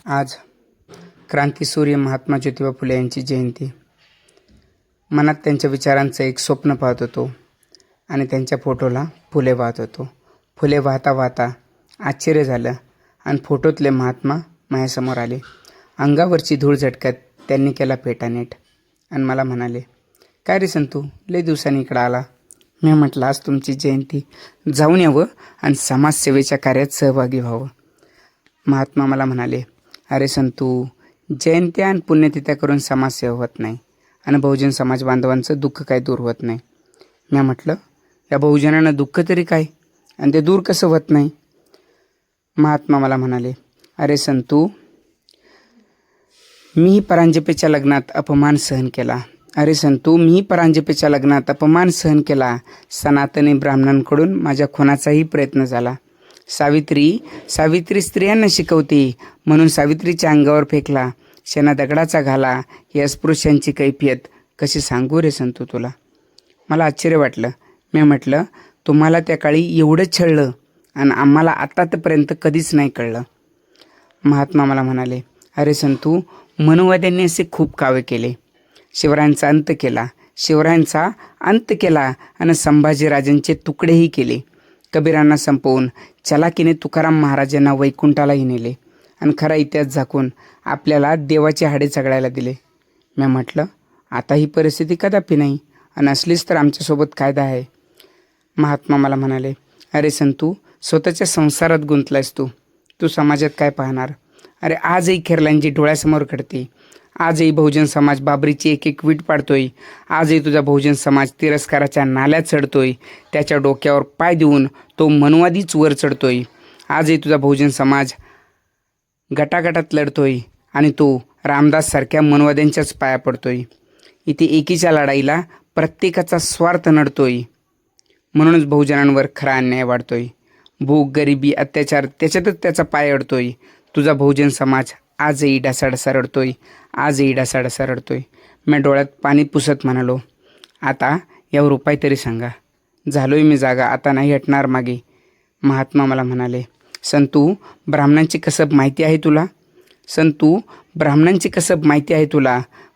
आज क्रांतीसूर्य महात्मा ज्योतिबा फुले यांची जयंती. मनात त्यांच्या विचारांचं एक स्वप्न पाहत होतो आणि त्यांच्या फोटोला फुले वाहत होतो. फुले वाहता वाहता आश्चर्य झालं आणि फोटोतले महात्मा माझ्यासमोर आले. अंगावरची धूळ झटकत त्यांनी केला पेटा नीट आणि मला म्हणाले, काय रे संतू, लय दिवसांनी इकडं आला. मी म्हटलं, आज तुमची जयंती, जाऊन यावं आणि समाजसेवेच्या कार्यात सहभागी व्हावं. महात्मा मला म्हणाले, अरे संतू, जयंत्या आणि पुण्यतिथ्या करून समाजसेवा होत नाही आणि बहुजन समाज बांधवांचं दुःख काय दूर होत नाही. मी म्हटलं, या बहुजनांना दुःख तरी काय आणि ते दूर कसं होत नाही. महात्मा मला म्हणाले, अरे संतू, मीही परांजपेच्या लग्नात अपमान सहन केला. अरे संतू, मीही परांजपेच्या लग्नात अपमान सहन केला. सनातनी ब्राह्मणांकडून माझ्या खुनाचाही प्रयत्न झाला. सावित्री स्त्रियांना शिकवते म्हणून सावित्रीच्या अंगावर फेकला शेणा दगडाचा घाला. ही अस्पृश्यांची कैफियत कशी सांगू रे संतू तुला. मला आश्चर्य वाटलं. मी म्हटलं, तुम्हाला त्या काळी एवढं छळलं आणि आम्हाला आतापर्यंत कधीच नाही कळलं. महात्मा मला म्हणाले, अरे संतू, मनुवाद्यांनी असे खूप कावे केले. शिवरायांचा अंत केला आणि संभाजीराजांचे तुकडेही केले. कबीरांना संपवून चलाकीने तुकाराम महाराजांना वैकुंठालाही नेले आणि खरा इतिहास झाकून आपल्याला देवाचे हाडे चघळायला दिले. मी म्हटलं, आता ही परिस्थिती कदापि नाही आणि असलीच तर आमच्यासोबत कायदा आहे. महात्मा मला म्हणाले, अरे संतू, स्वतःच्या संसारात गुंतलायस तू समाजात काय पाहणार. अरे आजही खेरलांची डोळ्यासमोर घडते. आजही बहुजन समाज बाबरीची एक वीट पाडतोय. आजही तुझा बहुजन समाज तिरस्काराच्या नाल्यात चढतोय. त्याच्या डोक्यावर पाय देऊन तो मनुवादीच वर चढतोय. आजही तुझा बहुजन समाज गटागटात लढतोय आणि तो रामदाससारख्या मनुवाद्यांच्याच पाया पडतोय. इथे एकीच्या लढाईला प्रत्येकाचा स्वार्थ नडतोय. म्हणूनच बहुजनांवर खरा अन्याय वाढतोय. भूक, गरिबी, अत्याचार त्याच्यातच त्याचा पाय अडतोय. तुझा बहुजन समाज आजही ढासाढसा रडतोय. मी डोळ्यात पाणी पुसत म्हणालो, आता यावर उपाय तरी सांगा. झालोय मी जागा, आता नाही हटणार मागे. महात्मा मला म्हणाले, संतू, ब्राह्मणांची कसब माहिती आहे तुला.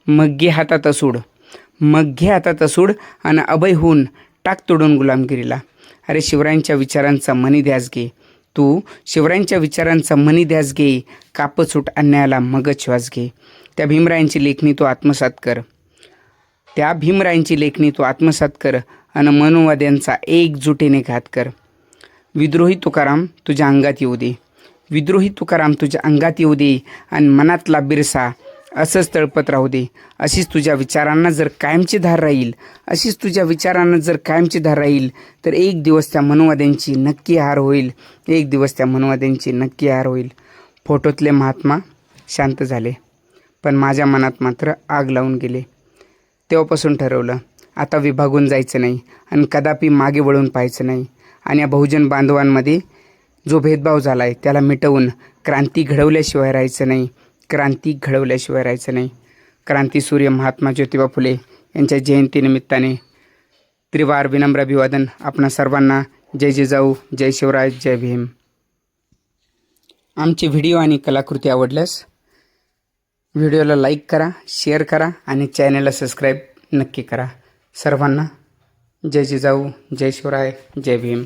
मग घे हातात असूड आणि अभय होऊन टाक तोडून गुलामगिरीला. अरे शिवरायांच्या विचारांचा मनी ध्यास घे. तू शिवरायांच्या विचारांचा मनी ध्यास घे. कापसूट अन्यायाला मगच श्वास घे. त्या भीमरायांची लेखणी तो आत्मसात कर आणि मनुवाद्यांचा एकजुटीने घात कर. विद्रोही तुकाराम तुझ्या अंगात येऊ दे आणि मनातला बिरसा असंच तळपत राहू दे. अशीच तुझ्या विचारांना जर कायमची धार राहील तर एक दिवस त्या मनुवाद्यांची नक्की हार होईल. फोटोतले महात्मा शांत झाले, पण माझ्या मनात मात्र आग लावून गेले. तेव्हापासून ठरवलं, आता विभागून जायचं नाही आणि कदापि मागे वळून पाहायचं नाही. आणि या बहुजन बांधवांमध्ये जो भेदभाव झाला आहे त्याला मिटवून क्रांती घडवल्याशिवाय राहायचं नाही. क्रांतीसूर्य महात्मा ज्योतिबा फुले यांच्या जयंतीनिमित्ताने त्रिवार विनम्र अभिवादन आपणा सर्वांना. जय जिजाऊ, जय शिवराय, जय भीम. आमचे व्हिडिओ आणि कलाकृती आवडल्यास व्हिडिओला लाईक करा, शेअर करा आणि चॅनलला सबस्क्राईब नक्की करा. सर्वांना जय जिजाऊ, जय शिवराय, जय भीम.